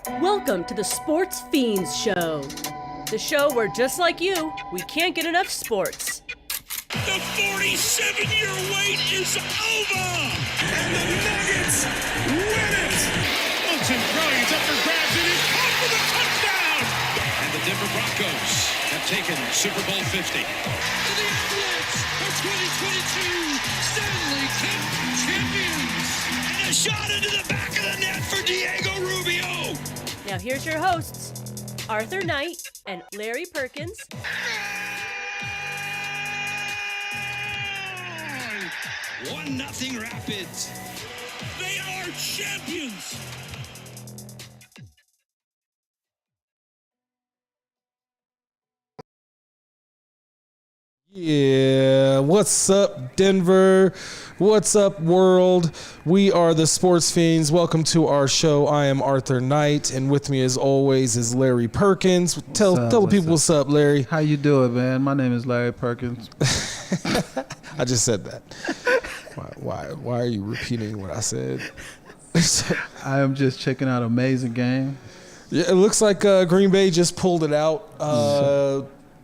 Welcome to the Sportz Phenz Show. The show where, just like you, we can't get enough sports. The 47-year wait is over! And the Nuggets win it! Wilson throwing, it's up for grabs, and it's caught for the touchdown! And the Denver Broncos have taken Super Bowl 50. To the Avalanche are 2022 Stanley Cup champions! And a shot into the back of the net for Diego Rubio! Now here's your hosts, Arthur Knight and Larry Perkins. 1-0 Rapids. They are champions. Yeah, what's up, Denver? What's up, world? We are the Sportz Phenz. Welcome to our show. I am Arthur Knight, and with me, as always, is Larry Perkins. Tell the people what's up, Larry. How you doing, man? My name is Larry Perkins. I just said that. Why are you repeating what I said? I am just checking out an amazing game. Yeah, it looks like Green Bay just pulled it out.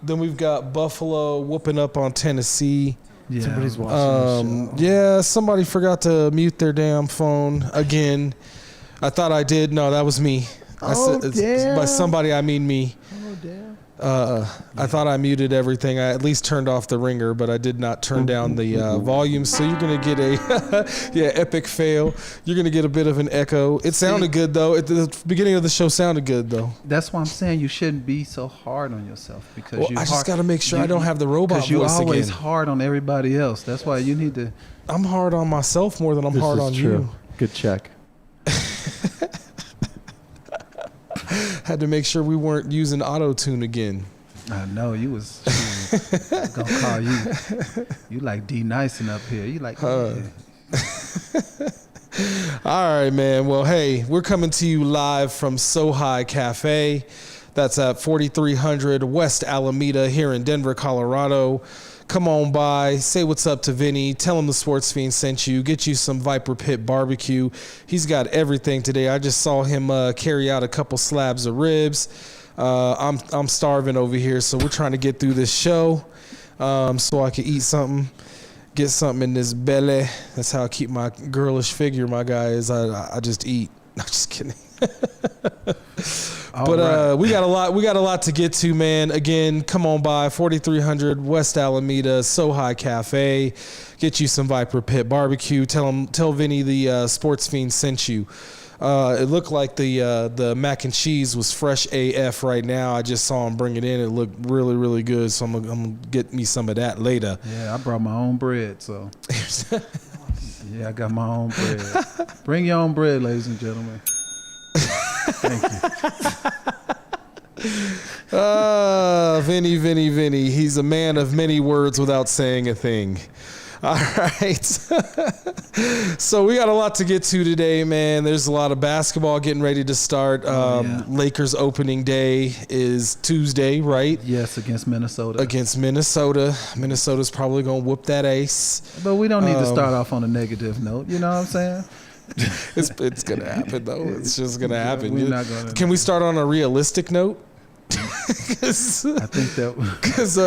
Then we've got Buffalo whooping up on Tennessee. Yeah. Somebody's watching the show. Yeah, somebody forgot to mute their damn phone again. I thought I did. No, that was me. Damn. By somebody, I mean me. Oh, damn. I thought I muted everything. I at least turned off the ringer, but I did not turn down the volume. So you're going to get a epic fail. You're going to get a bit of an echo. It sounded good, though. At the beginning of the show sounded good, though. That's why I'm saying you shouldn't be so hard on yourself. Because I just got to make sure I don't have the robot voice again. Because you're always hard on everybody else. That's why you need to. I'm hard on myself more than I'm hard on you. Good check. Had to make sure we weren't using auto-tune again. I know you was gonna call you. You like D Nicing up here. You like. Yeah. All right, man. Well, hey, we're coming to you live from So High Cafe. That's at 4300 West Alameda here in Denver, Colorado. Come on by, say what's up to Vinny, tell him the Sportz Phenz sent you, get you some Viper Pit barbecue. He's got everything today. I just saw him carry out a couple slabs of ribs. I'm starving over here, so we're trying to get through this show so I can eat something, get something in this belly. That's how I keep my girlish figure, my guys. I just eat. I'm just kidding. But we got a lot to get to, man. Again, come on by 4300 West Alameda, So High Cafe. Get you some Viper Pit barbecue. Tell Vinny the Sportz Phenz sent you. It looked like the mac and cheese was fresh AF right now. I just saw him bring it in. It looked really, really good. So I'm gonna get me some of that later. Yeah, I brought my own bread, so yeah, I got my own bread. Bring your own bread, ladies and gentlemen. Thank you. Vinny. He's a man of many words without saying a thing. All right. So we got a lot to get to today, man. There's a lot of basketball getting ready to start. Lakers opening day is Tuesday, right? Yes, against Minnesota. Minnesota's probably going to whoop that ace. But we don't need to start off on a negative note. You know what I'm saying? It's going to happen, though. It's just going to happen. We're not gonna. Can we start on a realistic note? I think that because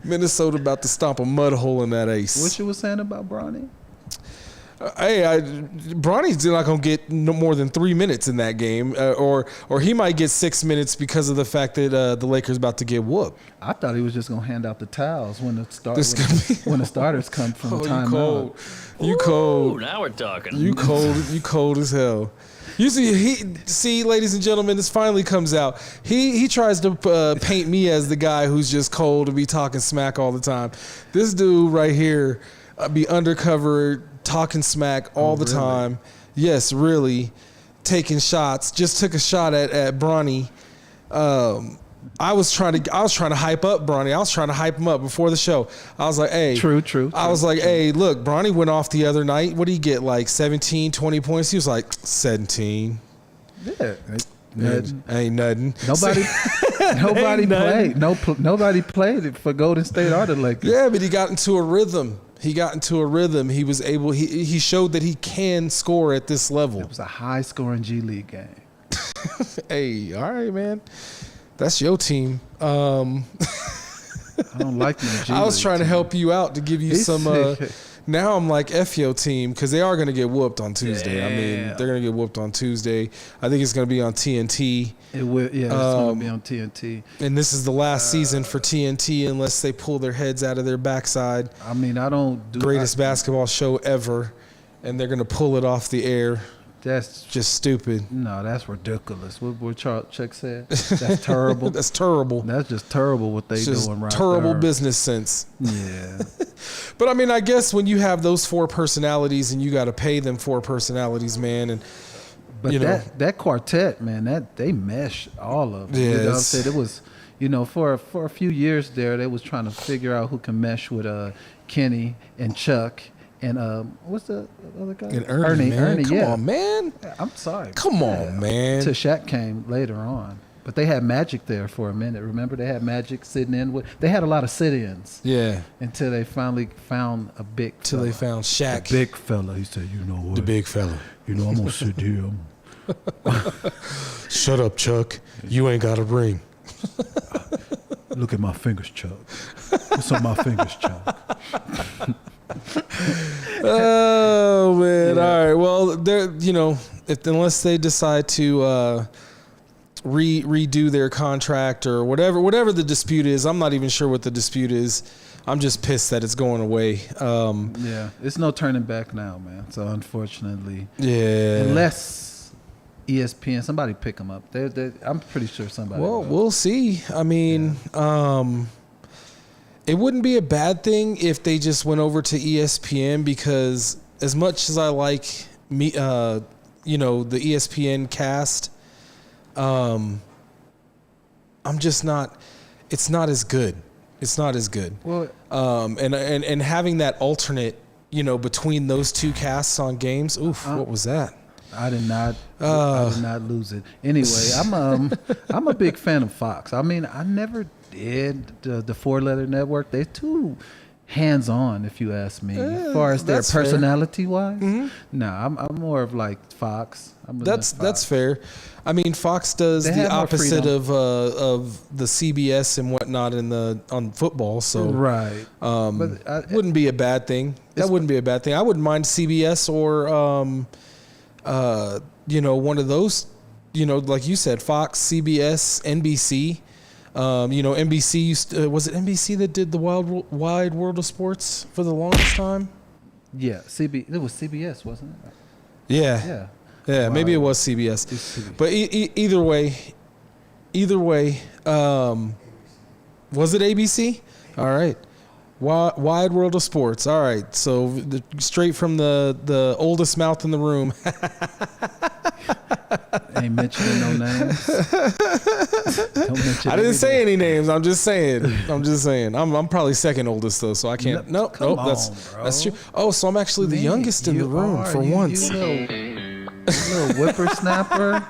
Minnesota about to stomp a mud hole in that ace. What you were saying about Bronny? Bronny's not gonna get no more than 3 minutes in that game, or he might get 6 minutes because of the fact that the Lakers about to get whooped. I thought he was just gonna hand out the towels when the starters come from timeout. You cold. Now we're talking. You cold as hell. You see, ladies and gentlemen, this finally comes out. He tries to paint me as the guy who's just cold and be talking smack all the time. This dude right here be undercover talking smack all the time. Yes, really, taking shots. Just took a shot at Bronny. I was trying to hype up Bronny. I was trying to hype him up before the show. I was like, hey. True. I was like, hey, look, Bronny went off the other night. What did he get, like 17, 20 points? He was like, 17. Yeah. Ain't nothing. Nobody played it for Golden State or the Lakers. Yeah, but he got into a rhythm. He was able, he showed that he can score at this level. It was a high-scoring G League game. Hey, all right, man. That's your team. I don't like my G I was League trying to team. help you out to give you some. Now I'm like F your team because they are going to get whooped on Tuesday. I mean, Yeah. they're going to get whooped on Tuesday. I think it's going to be on TNT. It will, yeah, it's going to be on TNT. And this is the last season for TNT unless they pull their heads out of their backside. I mean, I don't do Greatest basketball show ever. And they're going to pull it off the air. That's Just stupid. no, that's ridiculous. What Chuck said? That's terrible. That's terrible. That's just terrible what they It's just doing right terrible there. business sense. Yeah. But I mean, I guess when you have those 4 personalities and you got to pay them 4 personalities, man, and But you know, that quartet, man, that they mesh all of them. Yeah, You know what I'm it's- saying? It was, for a few years there, they was trying to figure out who can mesh with Kenny and Chuck and what's the other guy? and Ernie, man, come yeah. on, man, I'm sorry. come on, man. Till Shaq came later on. But they had Magic there for a minute. Remember, they had Magic sitting in with. They had a lot of sit-ins Yeah, until they finally found a big. till they fella. found Shaq, big fella. He said, "You know what? the big fella. You know, I'm gonna sit here. Shut up, Chuck. You ain't got a ring. Look at my fingers, Chuck. What's on my fingers, Chuck?" Oh man! All right. Well, they're unless they decide to redo their contract or whatever the dispute is. I'm not even sure what the dispute is. I'm just pissed that it's going away. Yeah, it's no turning back now, man. So unfortunately, Yeah. unless ESPN, somebody pick them up. I'm pretty sure somebody. Well, will. we'll see. I mean, it wouldn't be a bad thing if they just went over to ESPN because as much as I like me, the ESPN cast, I'm just not. It's not as good. It's not as good. Well, And having that alternate, between those two casts on games. Oof, what was that? I did not lose it. Anyway, I'm a big fan of Fox. I mean, I never did the 4-letter network. They're too hands-on, if you ask me. As far as their that's fair. personality-wise, no, I'm more of like Fox. That's fair. I mean, Fox does They the have more opposite freedom. of the CBS and whatnot on football. So right. wouldn't be a bad thing. That wouldn't be a bad thing. I wouldn't mind CBS or one of those. Like you said, Fox, CBS, NBC. NBC was it NBC that did the Wide World of Sports for the longest time? Yeah, it was CBS, wasn't it? Yeah. Yeah. Maybe it was CBS. But either way, was it ABC? All right. Wide World of Sports. All right. So straight from the oldest mouth in the room. Ain't mentioning no names. Don't mention I didn't say everything. any names. I'm just saying. I'm probably second oldest though, so I can't. Nope. Come That's on, bro. that's true. Oh, so I'm actually the Man, youngest in the you room are. for You once. little whippersnapper.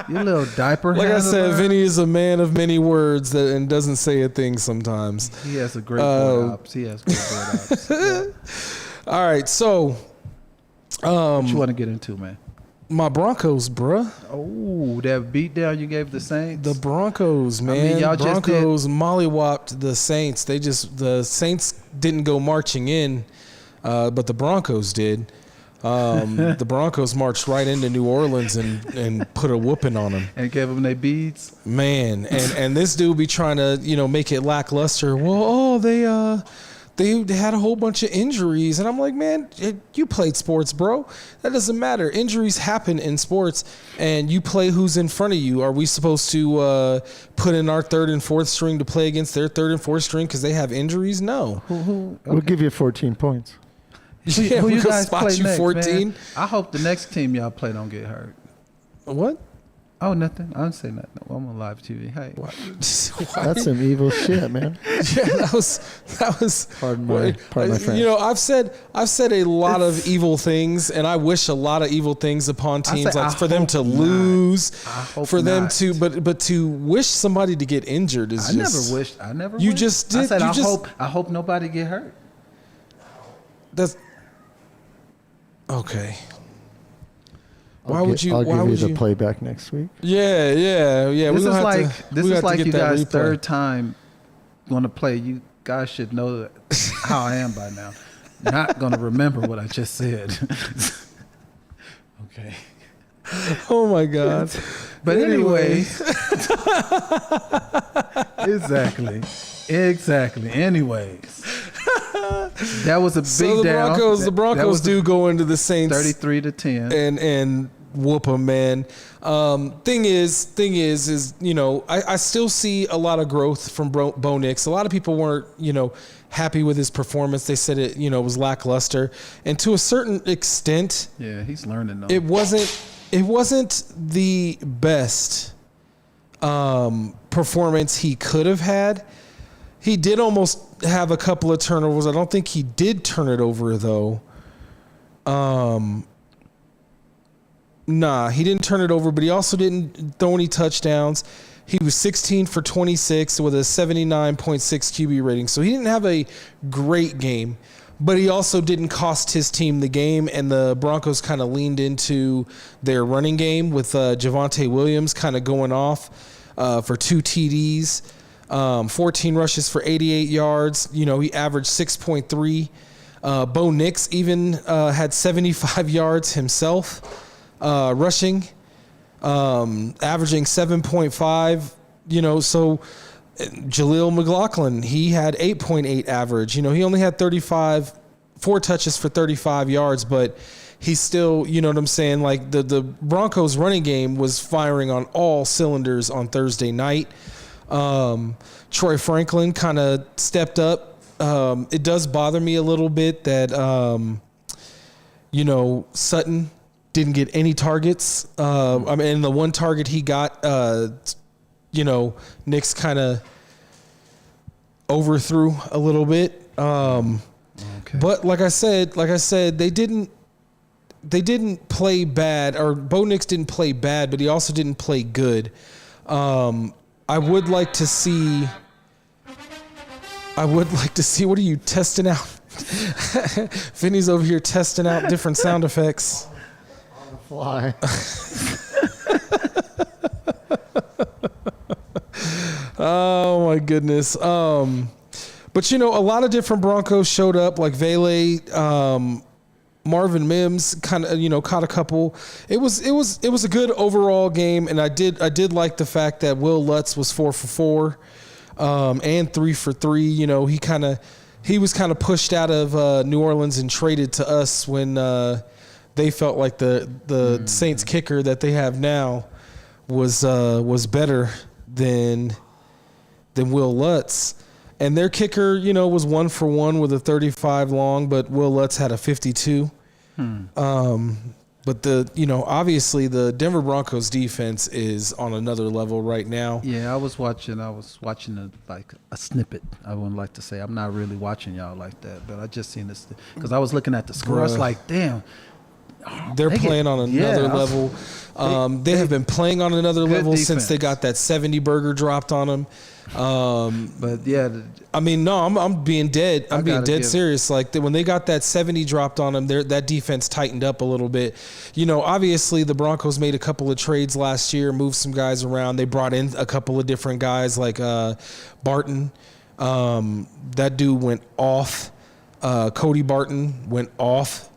You little diaper Like I said, handler. Vinny is a man of many words and doesn't say a thing sometimes. He has a great board ops. He has great board ops. Yeah. All right, so What you want to get into, man? my Broncos, bruh. Oh, that beatdown you gave the Saints. The Broncos, man. y'all just Broncos mollywopped the Saints. The Saints didn't go marching in, but the Broncos did. The Broncos marched right into New Orleans and put a whooping on them. and gave them their beads. Man, and this dude be trying to, make it lackluster. Well, they had a whole bunch of injuries. And I'm like, man, you played sports, bro. That doesn't matter. Injuries happen in sports, and you play who's in front of you. Are we supposed to put in our third and fourth string to play against their third and fourth string because they have injuries? No. We'll give you 14 points. Yeah, Who we you could guys spot play you next, 14. man? I hope the next team y'all play don't get hurt. What? Oh, nothing. I didn't say nothing. I'm on live TV. Hey. Why? That's some evil shit, man. Yeah, that was. Pardon my French. I've said a lot of evil things, and I wish a lot of evil things upon teams, say, like I for them hope to not. lose, I hope for them not. to, but to wish somebody to get injured is I just. never wished. You just did. I said You I hope nobody get hurt. That's okay. I'll give you the playback next week. Yeah. This is like you guys' replay. third time going to play. You guys should know how I am by now. Not going to remember what I just said. Okay. Oh my God. But anyway. Exactly. Anyways. That was a big down. The Broncos do go into the Saints 33-10 and whoop them, man. Thing is, I still see a lot of growth from Bo Nix. A lot of people weren't, happy with his performance. They said it, was lackluster, and to a certain extent, yeah, he's learning though. It wasn't the best performance he could have had. He did almost have a couple of turnovers. I don't think he did turn it over though. Nah, he didn't turn it over, but he also didn't throw any touchdowns. He was 16 for 26 with a 79.6 QB rating. So he didn't have a great game, but he also didn't cost his team the game, and the Broncos kind of leaned into their running game with Javonte Williams kind of going off for 2 TDs, 14 rushes for 88 yards. He averaged 6.3. Bo Nix even had 75 yards himself. Rushing, averaging 7.5, so Jaleel McLaughlin, he had 8.8 average. He only had 4 touches for 35 yards, but he's still, you know what I'm saying? Like the Broncos running game was firing on all cylinders on Thursday night. Troy Franklin kind of stepped up. It does bother me a little bit that, Sutton didn't get any targets. And the one target he got, Nick's kind of overthrew a little bit. Okay. But like I said, they didn't play bad, or Bo Nix didn't play bad, but he also didn't play good. I would like to see. What are you testing out? Vinny's over here testing out different sound effects. Fly. Oh my goodness. But a lot of different Broncos showed up, like Vele, Marvin Mims kind of, caught a couple. It was a good overall game, and I did like the fact that Will Lutz was 4 for 4, and 3 for 3. He was kind of pushed out of New Orleans and traded to us when they felt like the Saints kicker that they have now was better than Will Lutz. And their kicker, was 1 for 1 with a 35 long, but Will Lutz had a 52. But obviously the Denver Broncos defense is on another level right now. Yeah, I was watching a snippet. I wouldn't like to say I'm not really watching y'all like that, but I just seen this because I was looking at the score. I was like, damn. They're playing on another level. They have been playing on another level defense since they got that 70 burger dropped on them. But yeah, I'm being dead. I'm being dead give- serious. Like when they got that 70 dropped on them, that defense tightened up a little bit. Obviously the Broncos made a couple of trades last year, moved some guys around. They brought in a couple of different guys like Barton. That dude went off. Cody Barton went off.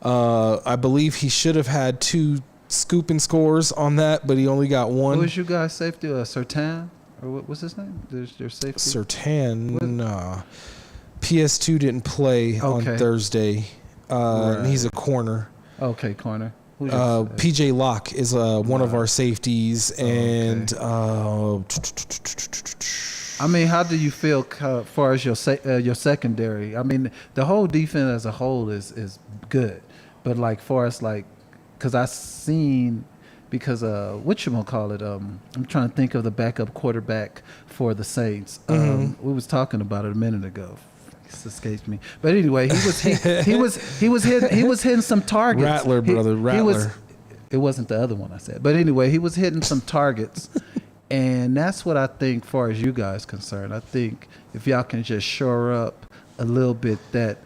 I believe he should have had 2 scooping scores on that, but he only got 1. What was you guys' safety? Sertan? Or what was his name? Their safety? Sertan, nah. PS2 didn't play on Thursday. And he's a corner. Okay, corner. PJ Locke is one of our safeties, and how do you feel as far as your secondary? The whole defense as a whole is good, but because I seen I'm trying to think of the backup quarterback for the Saints. We was talking about it a minute ago. It escapes me, but anyway, he was hitting some targets. Rattler. It wasn't the other one I said, but anyway, he was hitting some targets. And that's what I think, far as you guys concerned. I think if y'all can just shore up a little bit that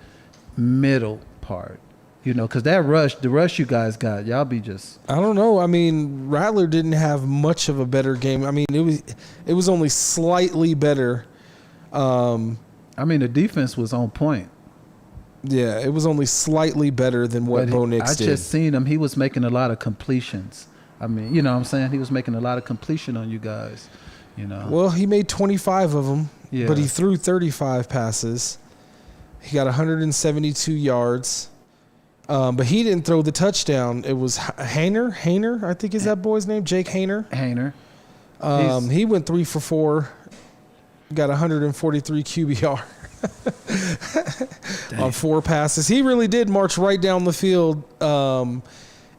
middle part, Because the rush you guys got, y'all be just. I don't know. I mean, Rattler didn't have much of a better game. I mean, it was only slightly better. The defense was on point. Yeah, it was only slightly better than what Bo Nix did. I just seen him. He was making a lot of completions. I mean, you know what I'm saying? He was making a lot of completion on you guys, Well, he made 25 of them, Yeah. but he threw 35 passes. He got 172 yards. But he didn't throw the touchdown. It was Haener, I think is that boy's name, Jake Haener. He went 3 for 4, got 143 QBR on 4 passes. He really did march right down the field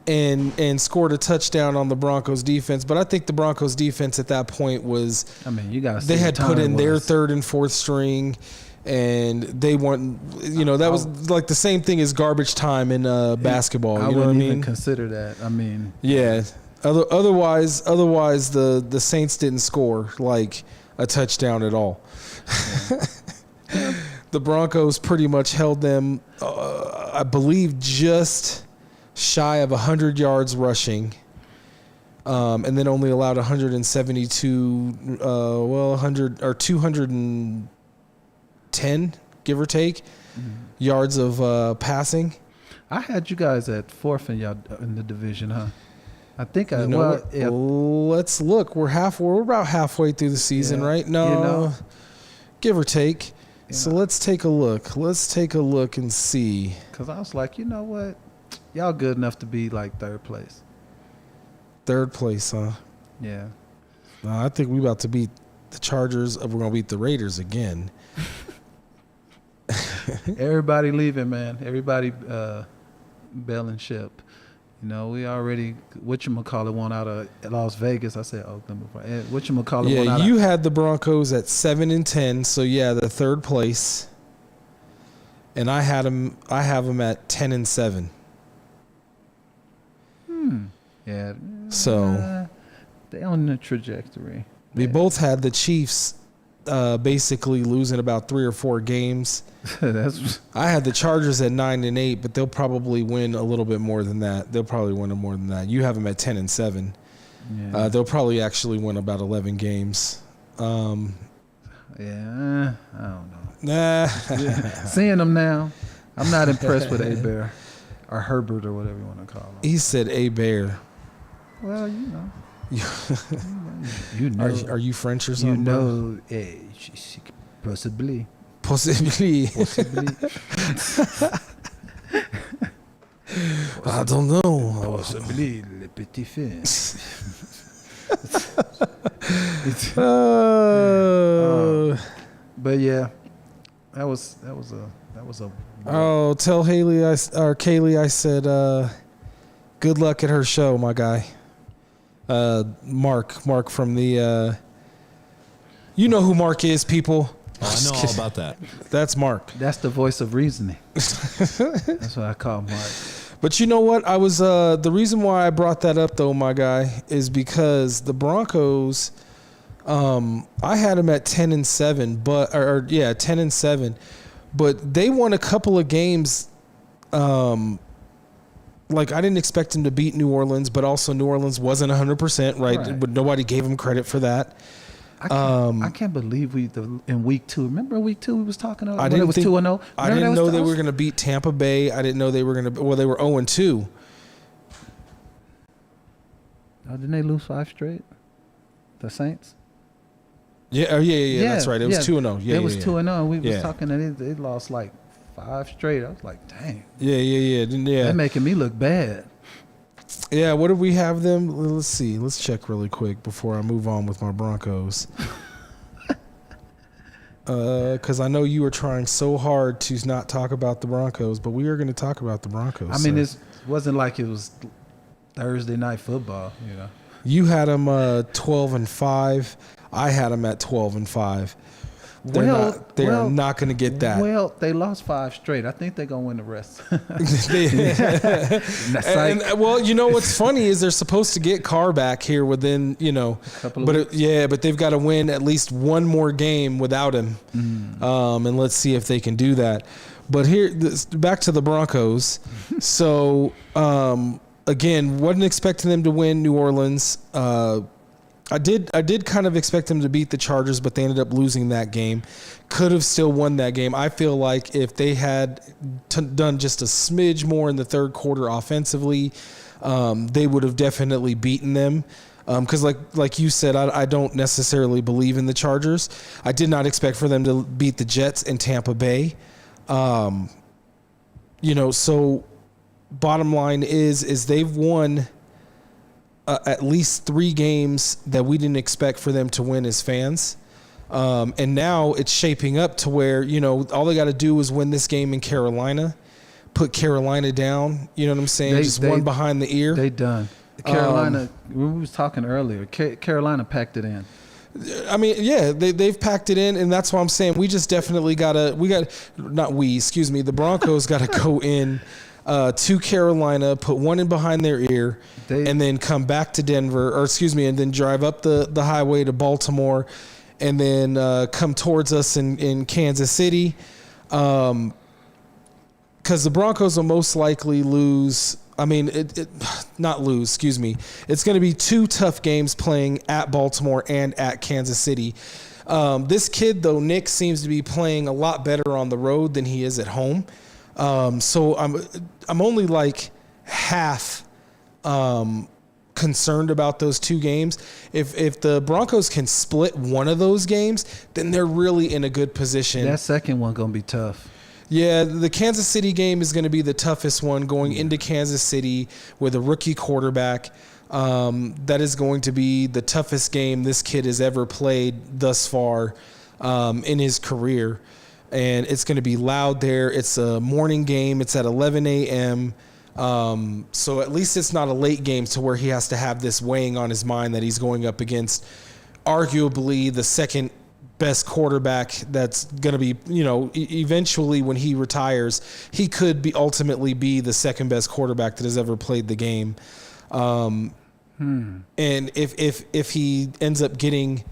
and scored a touchdown on the Broncos defense. But I think the Broncos defense at that point was, you got to. They had put in their third and fourth string. And they want, that was like the same thing as garbage time in basketball. I wouldn't even consider that. Yeah. Otherwise, the Saints didn't score like a touchdown at all. Yeah. The Broncos pretty much held them, I believe, just shy of 100 yards rushing. And then only allowed 172, 210, give or take, yards of passing. I had you guys at 4th in the division, huh? I think let's look. We're about halfway through the season, right? No, give or take. So let's take a look. Let's take a look and see. Because I was like, you know what? Y'all good enough to be like 3rd place. 3rd place, huh? Yeah. I think we about to beat the Chargers. We're going to beat the Raiders again. Everybody leaving, man. Everybody bailing ship. We already, whatchamacallit, won out of Las Vegas. I said Oakland before. Whatchamacallit won out you had the Broncos at 7-10, so yeah, the 3rd place. And I have them at 10-7. Yeah. So they on the trajectory. We both had the Chiefs basically losing about 3 or 4 games. I had the Chargers at 9-8, but they'll probably win a little bit more than that. They'll probably win more than that. You have them at 10-7. Yeah. They'll probably actually win about 11 games. I don't know. Nah. Seeing them now, I'm not impressed with A-Bear or Herbert or whatever you want to call him. He said A-Bear. Well, Are you French or something? Possibly. I don't know. Possibly le petit Phenz. But yeah, that was a. Oh, tell Kaylee I said, good luck at her show, my guy. Mark from the. You know who Mark is, people. Oh, I know all about that. That's Mark. That's the voice of reasoning. That's what I call Mark. But you know what? I was the reason why I brought that up though, my guy, is because the Broncos. I had them at 10-7, but 10-7, but they won a couple of games. Like I didn't expect them to beat New Orleans, but also New Orleans wasn't 100% right. But nobody gave them credit for that. I can't believe in week 2. Remember week 2 we was talking about? It was 2-0. I didn't know they were going to beat Tampa Bay. I didn't know they were going to. Well, they were 0-2. Didn't they lose 5 straight? The Saints. Yeah. That's right. It was 2-0. Yeah, it was 2-0. We was talking that they lost like 5 straight. I was like, dang. Yeah. They're making me look bad. Yeah, what did we have them? Let's see. Let's check really quick before I move on with my Broncos. Because I know you were trying so hard to not talk about the Broncos, but we are going to talk about the Broncos. I mean, it wasn't like it was Thursday night football, You had them 12-5. I had them at 12-5. They are not going to get that. Well, they lost 5 straight. I think they're going to win the rest. Well, you know what's funny is they're supposed to get Carr back here within, a couple of weeks. But they've got to win at least one more game without him. And let's see if they can do that. But back to the Broncos. So, again, wasn't expecting them to win New Orleans. I did kind of expect them to beat the Chargers, but they ended up losing that game. Could have still won that game. I feel like if they had done just a smidge more in the third quarter offensively, they would have definitely beaten them. Because like you said, I don't necessarily believe in the Chargers. I did not expect for them to beat the Jets in Tampa Bay. So bottom line is they've won at least 3 games that we didn't expect for them to win as fans. And now it's shaping up to where, all they got to do is win this game in Carolina, put Carolina down. You know what I'm saying? Just one behind the ear. They done. Carolina, we was talking earlier, Carolina packed it in. I mean, yeah, they've packed it in, and that's why I'm saying we just definitely the Broncos got to go in to Carolina, put one in behind their ear, and then come back to Denver, and then drive up the highway to Baltimore, and then come towards us in Kansas City. Because the Broncos will most likely lose. I mean, not lose, excuse me. It's going to be 2 tough games playing at Baltimore and at Kansas City. This kid, though, Nick, seems to be playing a lot better on the road than he is at home. So I'm only like half concerned about those 2 games. If the Broncos can split one of those games, then they're really in a good position. That second one going to be tough. Yeah, the Kansas City game is going to be the toughest one going into Kansas City with a rookie quarterback. That is going to be the toughest game this kid has ever played thus far in his career. And it's going to be loud there. It's a morning game. It's at 11 a.m. So at least it's not a late game to where he has to have this weighing on his mind that he's going up against arguably the second best quarterback that's going to be, eventually when he retires, he could ultimately be the second best quarterback that has ever played the game. And if he ends up getting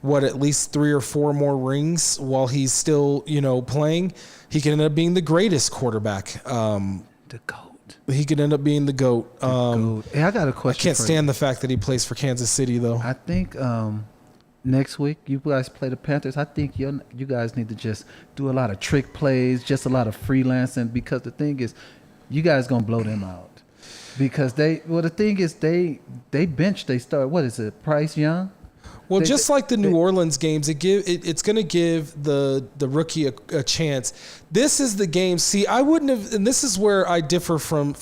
at least 3 or 4 more rings while he's still, playing, he could end up being the greatest quarterback. The GOAT. He could end up being the GOAT. GOAT. Hey, I got a question. I can't stand the fact that he plays for Kansas City, though. I think next week you guys play the Panthers. I think you guys need to just do a lot of trick plays, just a lot of freelancing, because the thing is, you guys gonna blow them out. Because they bench, they start, what is it, Bryce Young? Well, just like the New Orleans games, it's going to give the rookie a chance. This is the game. See, I wouldn't have, and this is where I differ from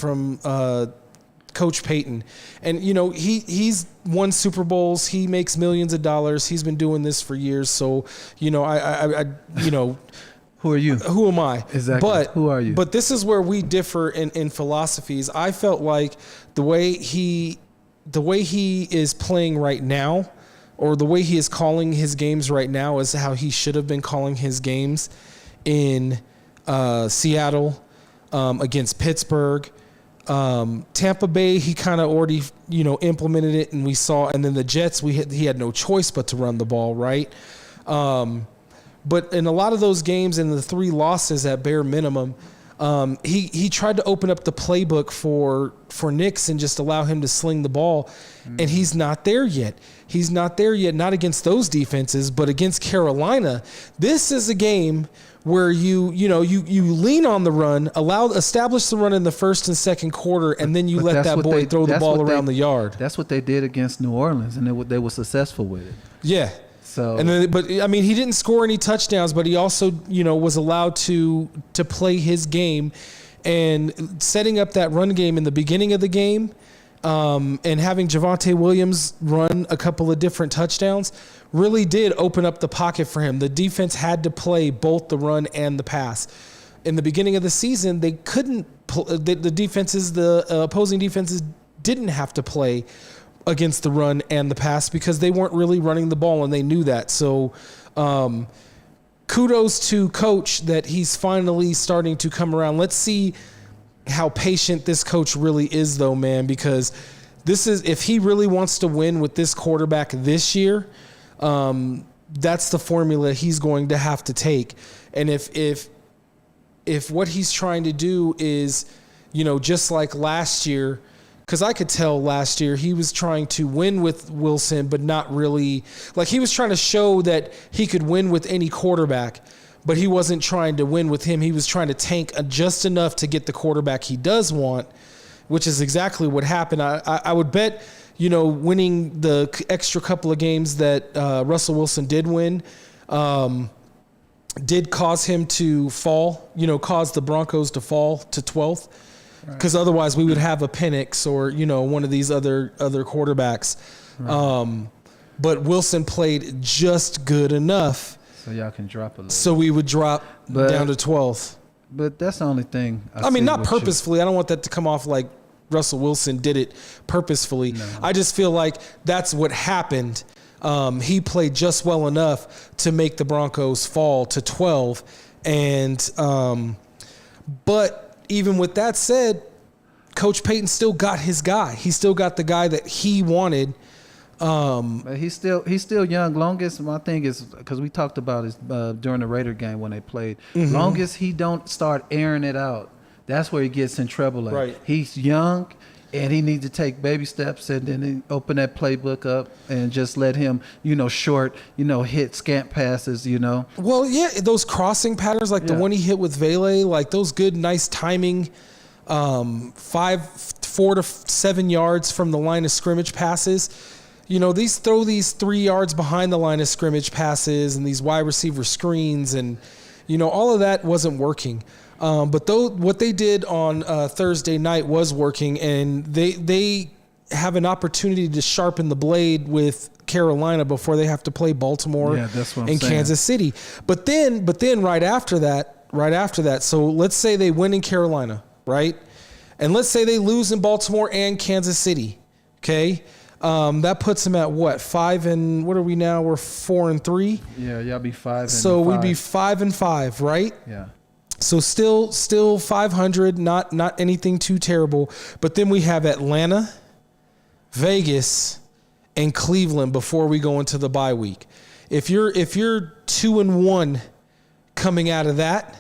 Coach Payton. And he's won Super Bowls. He makes millions of dollars. He's been doing this for years. So who are you? Who am I? Exactly. But who are you? But this is where we differ in philosophies. I felt like the way he is playing right now, or the way he is calling his games right now, is how he should have been calling his games in Seattle, against Pittsburgh. Tampa Bay, he kind of already, implemented it, and we saw. And then the Jets, he had no choice but to run the ball, right? But in a lot of those games, in the 3 losses at bare minimum, he tried to open up the playbook for Nix and just allow him to sling the ball, and he's not there yet. He's not there yet, not against those defenses, but against Carolina. This is a game where you lean on the run, establish the run in the first and second quarter, and then you let that boy throw the ball around the yard. That's what they did against New Orleans, and they were successful with it. Yeah. So, he didn't score any touchdowns, but he also, was allowed to play his game, and setting up that run game in the beginning of the game, and having Javonte Williams run a couple of different touchdowns really did open up the pocket for him. The defense had to play both the run and the pass. In the beginning of the season, they couldn't. The opposing defenses didn't have to play against the run and the pass because they weren't really running the ball, and they knew that. So kudos to Coach that he's finally starting to come around. Let's see how patient this coach really is, though, man, because if he really wants to win with this quarterback this year, that's the formula he's going to have to take. And if if what he's trying to do is, just like last year, because I could tell last year he was trying to win with Wilson, but not really. Like, he was trying to show that he could win with any quarterback, but he wasn't trying to win with him. He was trying to tank just enough to get the quarterback he does want, which is exactly what happened. I would bet, winning the extra couple of games that Russell Wilson did win did cause him to fall, cause the Broncos to fall to 12th. Because otherwise we would have a Penix or, one of these other quarterbacks. Right. But Wilson played just good enough. So y'all can drop a little. So we would drop down to 12th. But that's the only thing. I mean, not purposefully. I don't want that to come off like Russell Wilson did it purposefully. No. I just feel like that's what happened. He played just well enough to make the Broncos fall to 12. And but even with that said, Coach Payton still got his guy. He still got the guy that he wanted. But he's still young. Longest, my thing is, because we talked about it during the Raider game when they played. Mm-hmm. Longest he don't start airing it out, that's where he gets in trouble. Like, right. He's young, and he needs to take baby steps, and then open that playbook up and just let him, short, hit scant passes, Well, yeah, those crossing patterns, like the one he hit with Vele, like those good, nice timing, 4 to 7 yards from the line of scrimmage passes. These 3 yards behind the line of scrimmage passes and these wide receiver screens, and all of that wasn't working. But what they did on Thursday night was working, and they have an opportunity to sharpen the blade with Carolina before they have to play Baltimore and Kansas City. But then right after that, so let's say they win in Carolina, right? And let's say they lose in Baltimore and Kansas City, okay? That puts them at what? 5 and what are we now? We're 4-3. Yeah, y'all be 5. So we'd be 5-5, right? Yeah. So still 500, not anything too terrible. But then we have Atlanta, Vegas, and Cleveland before we go into the bye week. If you're 2-1 coming out of that,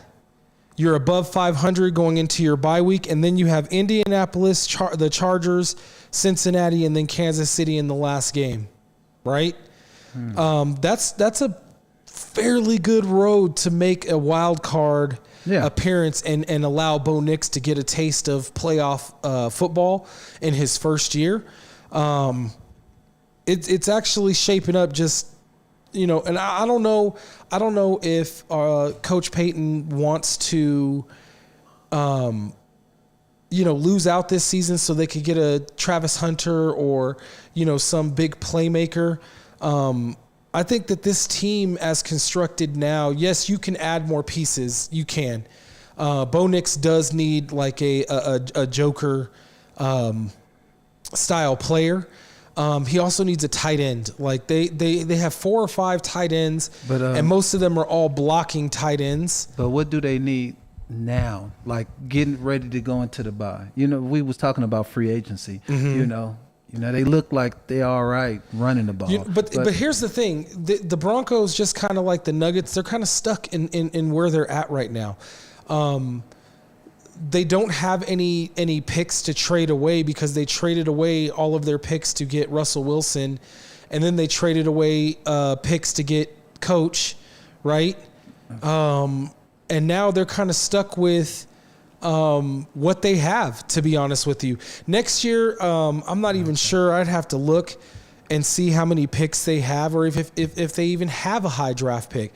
you're above 500 going into your bye week, and then you have Indianapolis, the Chargers, Cincinnati, and then Kansas City in the last game, right? That's a fairly good road to make a wild card appearance and allow Bo Nix to get a taste of playoff football in his first year. It's actually shaping up just, and I don't know if Coach Payton wants to, lose out this season so they could get a Travis Hunter or, some big playmaker. I think that this team as constructed now, yes, you can add more pieces. You can. Bo Nix does need like a Joker style player. He also needs a tight end. Like they have 4 or 5 tight ends, and most of them are all blocking tight ends. But what do they need now? Like getting ready to go into the bye. We was talking about free agency. Mm-hmm. They look like they're all right running the ball. But here's the thing. The Broncos, just kind of like the Nuggets, they're kind of stuck in where they're at right now. They don't have any picks to trade away because they traded away all of their picks to get Russell Wilson, and then they traded away picks to get Coach, right? And now they're kind of stuck with what they have, to be honest with you. Next year, I'm not even sure. I'd have to look and see how many picks they have, or if they even have a high draft pick.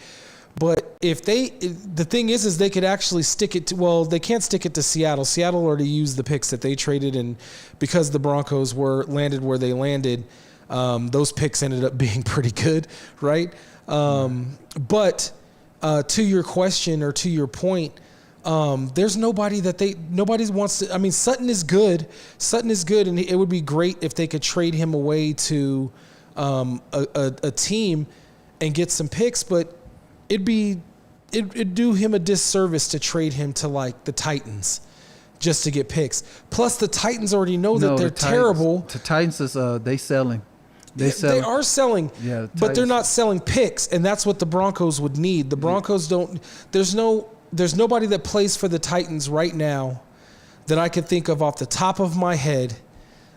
But the thing is they could actually stick it to, well, they can't stick it to Seattle. Seattle already used the picks that they traded, and because the Broncos landed where they landed, those picks ended up being pretty good, right? But to your question or to your point, there's nobody nobody wants to. I mean, Sutton is good, and it would be great if they could trade him away to a team and get some picks, but it'd do him a disservice to trade him to like the Titans just to get picks. Plus, the Titans already know that they're terrible. The Titans is they selling. They are selling, but they're not selling picks, and that's what the Broncos would need. The Broncos don't. There's no there's nobody that plays for the Titans right now that I could think of off the top of my head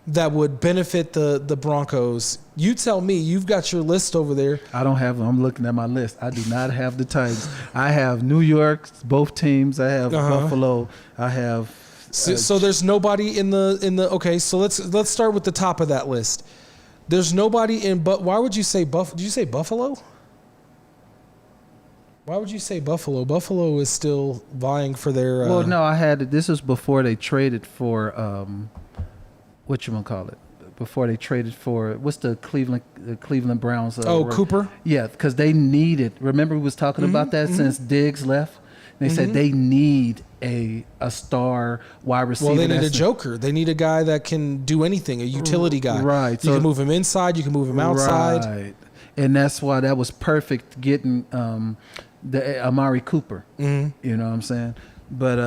that would benefit the Broncos. You tell me. You've got your list over there. I don't have them. I'm looking at my list. I do not have the Titans. I have New York, both teams. I have Buffalo. I have. So there's nobody in the. Okay, so let's start with the top of that list. There's nobody in. But why would you say Did you say Buffalo? Why would you say Buffalo? Buffalo is still vying for their. Well, no, I had. This was before they traded for. Whatchamacallit? Before they traded for, what's the Cleveland Browns? Cooper? Yeah, because they needed, remember we was talking about that since Diggs left? They said they need a star wide receiver. Well, they need a joker. They need a guy that can do anything, a utility guy. Right. You can move him inside, you can move him outside. Right. And that's why that was perfect getting the Amari Cooper. You know what I'm saying? But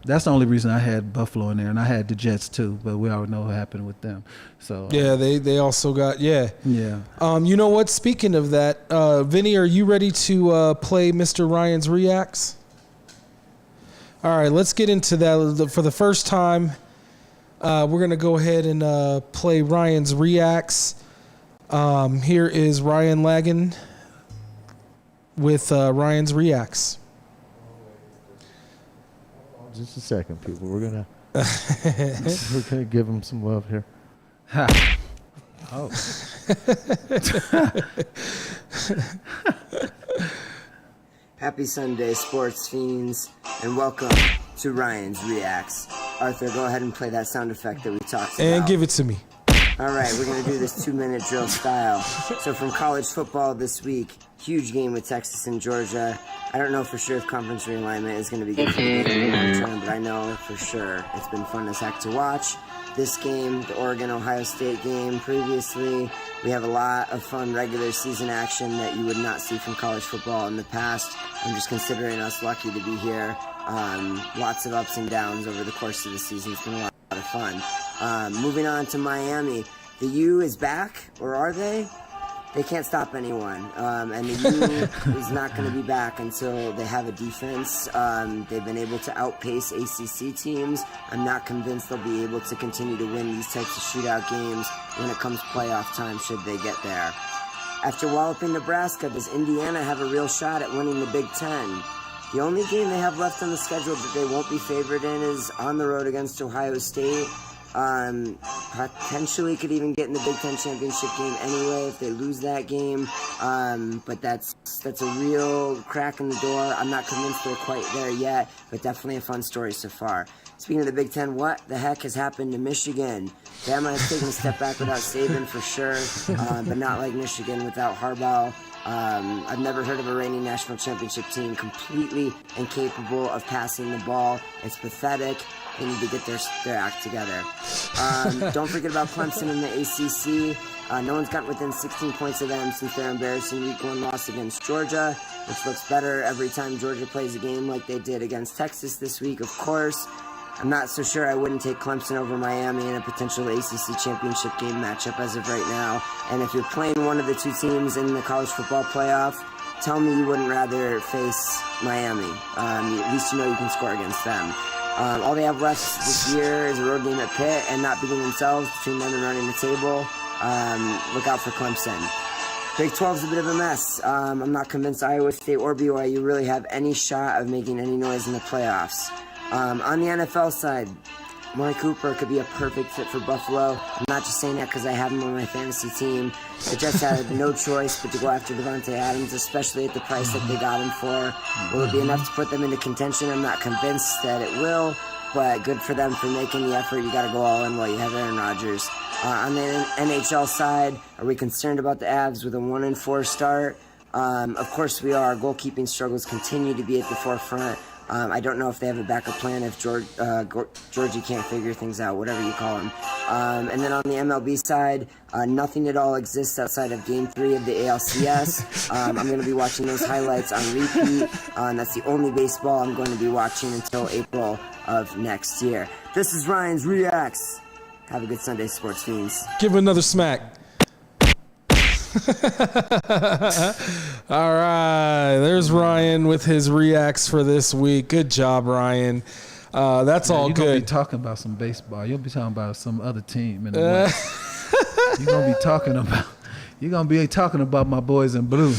that's the only reason I had Buffalo in there, and I had the Jets too. But we already know what happened with them. So yeah, they also got yeah. You know what? Speaking of that, Vinny, are you ready to play Mr. Ryan's Reacts? All right, let's get into that for the first time. We're gonna go ahead and play Ryan's Reacts. Here is Ryan Lagan with Ryan's Reacts. Just a second, people. We're gonna give him some love here. Oh. Happy Sunday, Sportz Phenz, and welcome to Ryan's Reacts. Arthur, go ahead and play that sound effect that we talked about. And give it to me. All right, we're going to do this 2-minute drill style. So from college football this week, huge game with Texas and Georgia. I don't know for sure if conference realignment is going to be good for the game long term, but I know for sure it's been fun as heck to watch. This game, the Oregon-Ohio State game previously, we have a lot of fun regular season action that you would not see from college football in the past. I'm just considering us lucky to be here. Lots of ups and downs over the course of the season. It's been a lot of fun. Moving on to Miami. The U is back, or are they? They can't stop anyone, and the U is not going to be back until they have a defense. They've been able to outpace ACC teams. I'm not convinced they'll be able to continue to win these types of shootout games when it comes playoff time, should they get there. After walloping Nebraska, does Indiana have a real shot at winning the Big Ten? The only game they have left on the schedule that they won't be favored in is on the road against Ohio State. Potentially could even get in the Big Ten championship game anyway if they lose that game. But that's a real crack in the door. I'm not convinced they're quite there yet, but definitely a fun story so far. Speaking of the Big Ten, what the heck has happened to Michigan? Bama has taken a step back without Saban for sure, but not like Michigan without Harbaugh. I've never heard of a reigning national championship team completely incapable of passing the ball. It's pathetic. They need to get their act together. Don't forget about Clemson in the ACC. No one's gotten within 16 points of them since their embarrassing Week 1 loss against Georgia, which looks better every time Georgia plays a game like they did against Texas this week, of course. I'm not so sure I wouldn't take Clemson over Miami in a potential ACC championship game matchup as of right now. And if you're playing one of the two teams in the college football playoff, tell me you wouldn't rather face Miami. At least you know you can score against them. All they have left this year is a road game at Pitt and not beating themselves between them and running the table. Look out for Clemson. Big 12's a bit of a mess. I'm not convinced Iowa State or BYU really have any shot of making any noise in the playoffs. On the NFL side, Amari Cooper could be a perfect fit for Buffalo. I'm not just saying that because I have him on my fantasy team. The Jets had no choice but to go after Devontae Adams, especially at the price that they got him for. Will it be enough to put them into contention? I'm not convinced that it will, but good for them for making the effort. You got to go all in while you have Aaron Rodgers. On the NHL side, are we concerned about the Avs with a 1-4 start? Of course we are. Goalkeeping struggles continue to be at the forefront. I don't know if they have a backup plan if Georgie can't figure things out, whatever you call him. And then on the MLB side, nothing at all exists outside of Game 3 of the ALCS. I'm going to be watching those highlights on repeat. That's the only baseball I'm going to be watching until April of next year. This is Ryan's Reacts. Have a good Sunday, Sportz Phenz. Give him another smack. All right, there's Ryan with his reacts for this week. Good job, Ryan. That's all you're good. You're going to be talking about some baseball. You'll be talking about some other team in the West. You're going to be talking about my boys in blue.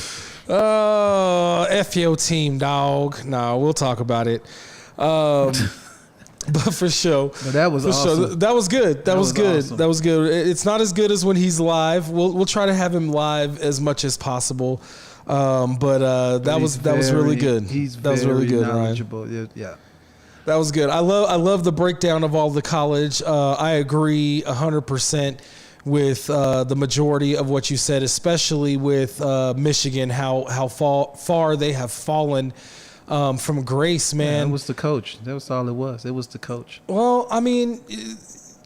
Oh, F your team, dog. No, we'll talk about it. But for sure. But that was awesome. Sure. That was good. That was good. Awesome. That was good. It's not as good as when he's live. We'll try to have him live as much as possible. But that was really good. That was really good, knowledgeable. Ryan. Yeah. That was good. I love the breakdown of all the college. I agree 100% with the majority of what you said, especially with Michigan, how far they have fallen from grace, man. Yeah, it was the coach. That was all it was. It was the coach. Well, I mean,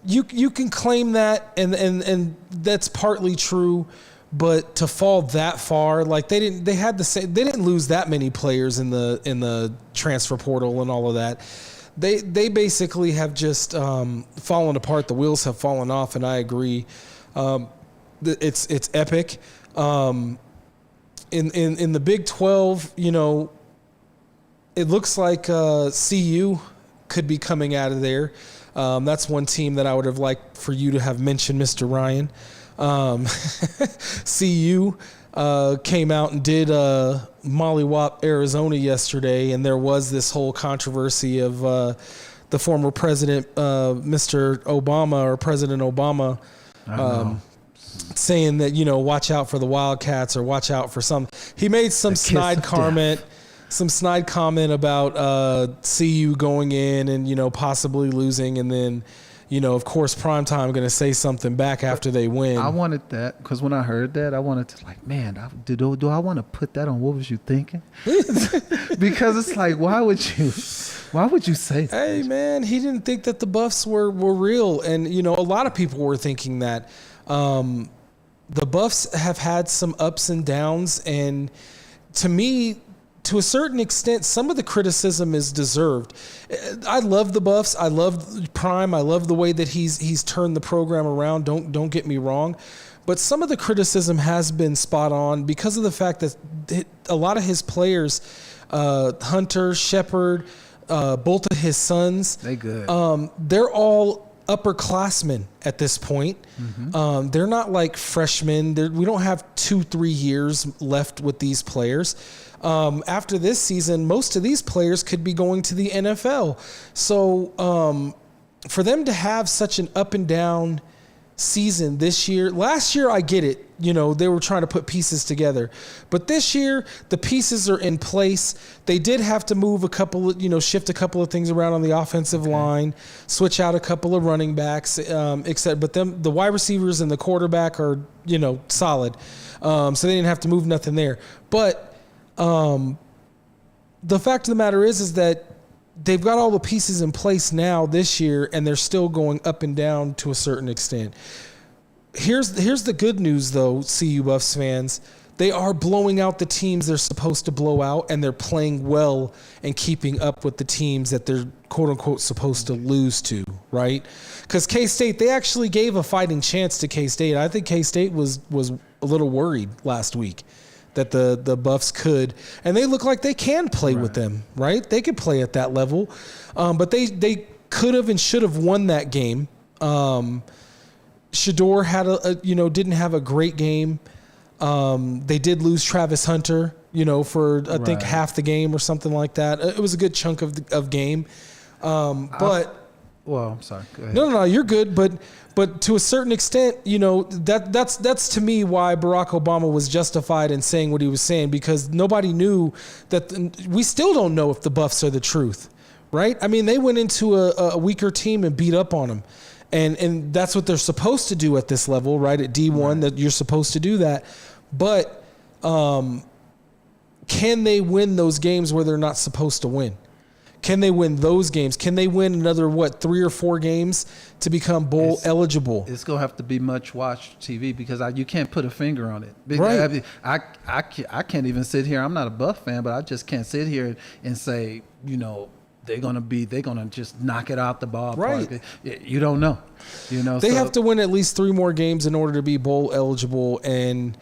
you can claim that, and that's partly true. But to fall that far, like they didn't lose that many players in the transfer portal and all of that. They basically have just fallen apart. The wheels have fallen off, and I agree. It's epic. In the Big 12, it looks like CU could be coming out of there. That's one team that I would have liked for you to have mentioned, Mr. Ryan. CU came out and did mollywop Arizona yesterday, and there was this whole controversy of the former president, Mr. Obama, or President Obama, saying that, watch out for the Wildcats or watch out for some. He made some snide comment. Some snide comment about CU going in and, possibly losing, and then, of course, Primetime going to say something back after they win. I wanted that because when I heard that, I wanted to man, do I want to put that on What Was You Thinking? Because it's like, why would you say that? Hey, man, he didn't think that the Buffs were real. And, a lot of people were thinking that. The Buffs have had some ups and downs, and to me, to a certain extent, some of the criticism is deserved. I love the Buffs. I love Prime. I love the way that he's turned the program around. Don't get me wrong, but some of the criticism has been spot on because of the fact that a lot of his players, Hunter, Shepard, both of his sons, they're all upperclassmen at this point. Mm-hmm. They're not like freshmen. We don't have 2-3 years left with these players. After this season, most of these players could be going to the NFL. So for them to have such an up and down season this year, last year I get it. They were trying to put pieces together. But this year, the pieces are in place. They did have to move shift a couple of things around on the offensive line, switch out a couple of running backs, except. But the wide receivers and the quarterback are, solid. So they didn't have to move nothing there. But the fact of the matter is that they've got all the pieces in place now this year, and they're still going up and down to a certain extent. Here's the good news, though, CU Buffs fans. They are blowing out the teams they're supposed to blow out, and they're playing well and keeping up with the teams that they're, quote-unquote, supposed to lose to, right? Because K-State, they actually gave a fighting chance to K-State. I think K-State was a little worried last week that the Buffs could, and they look like they can play with them, right? They could play at that level, but they could have and should have won that game. Shador had didn't have a great game. They did lose Travis Hunter, for I think half the game or something like that. It was a good chunk of game, but. Well, I'm sorry. Go ahead. No, you're good. But to a certain extent, that's to me why Barack Obama was justified in saying what he was saying, because nobody knew that. We still don't know if the Buffs are the truth, right? I mean, they went into a weaker team and beat up on them, and that's what they're supposed to do at this level, right? At D1, that you're supposed to do that. But can they win those games where they're not supposed to win? Can they win those games? Can they win another, 3 or 4 games to become bowl eligible? It's going to have to be much watched TV because you can't put a finger on it. Right. I can't even sit here. I'm not a Buff fan, but I just can't sit here and say, they're going to just knock it out the ballpark. Right. You don't know. They have to win at least 3 more games in order to be bowl eligible. And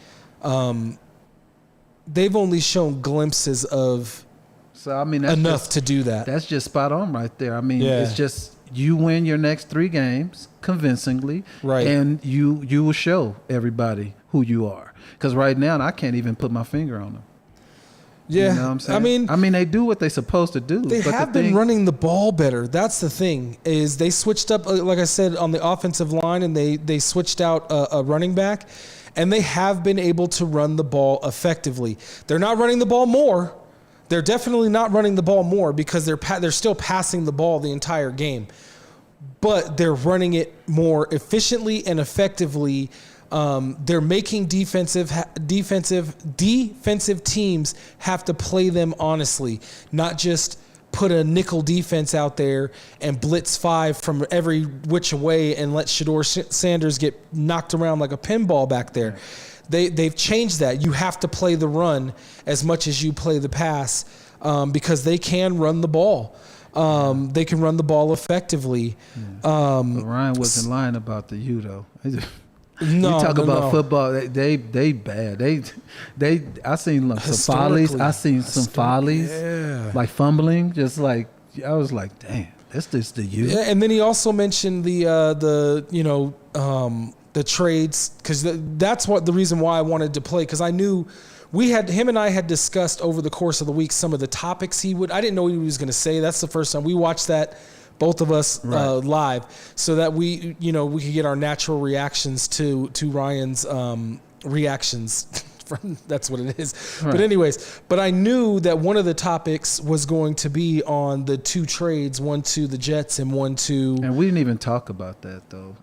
they've only shown glimpses of So I mean, that's enough to do that. That's just spot on right there. I mean, Yeah. it's just you win your next 3 games convincingly, Right. And you will show everybody who you are. Because right now, I can't even put my finger on them. Yeah, You know what I'm saying? I mean, they do what they're supposed to do. They but have the been thing, running the ball better. That's the thing, is they switched up, like I said, on the offensive line, and they switched out a running back, and they have been able to run the ball effectively. They're not running the ball more. They're definitely not running the ball more because they're still passing the ball the entire game. But they're running it more efficiently and effectively. They're making defensive teams have to play them honestly, not just put a nickel defense out there and blitz 5 from every which way and let Shedeur Sanders get knocked around like a pinball back there. They've changed that. You have to play the run as much as you play the pass because they can run the ball. They can run the ball effectively. But Ryan wasn't lying about the U though. No, you talk about no. football, they bad. They I seen some follies. I seen some follies, like fumbling. Just like I was like, damn, that's just the U. Yeah, and then he also mentioned the trades because that's what the reason why I wanted to play because I knew him and I had discussed over the course of the week some of the topics he would. I didn't know what he was going to say. That's the first time we watched that. Both of us live, so that we could get our natural reactions to Ryan's reactions. That's what it is. Right. But anyways, I knew that one of the topics was going to be on the 2 trades, one to the Jets and one to. And we didn't even talk about that though.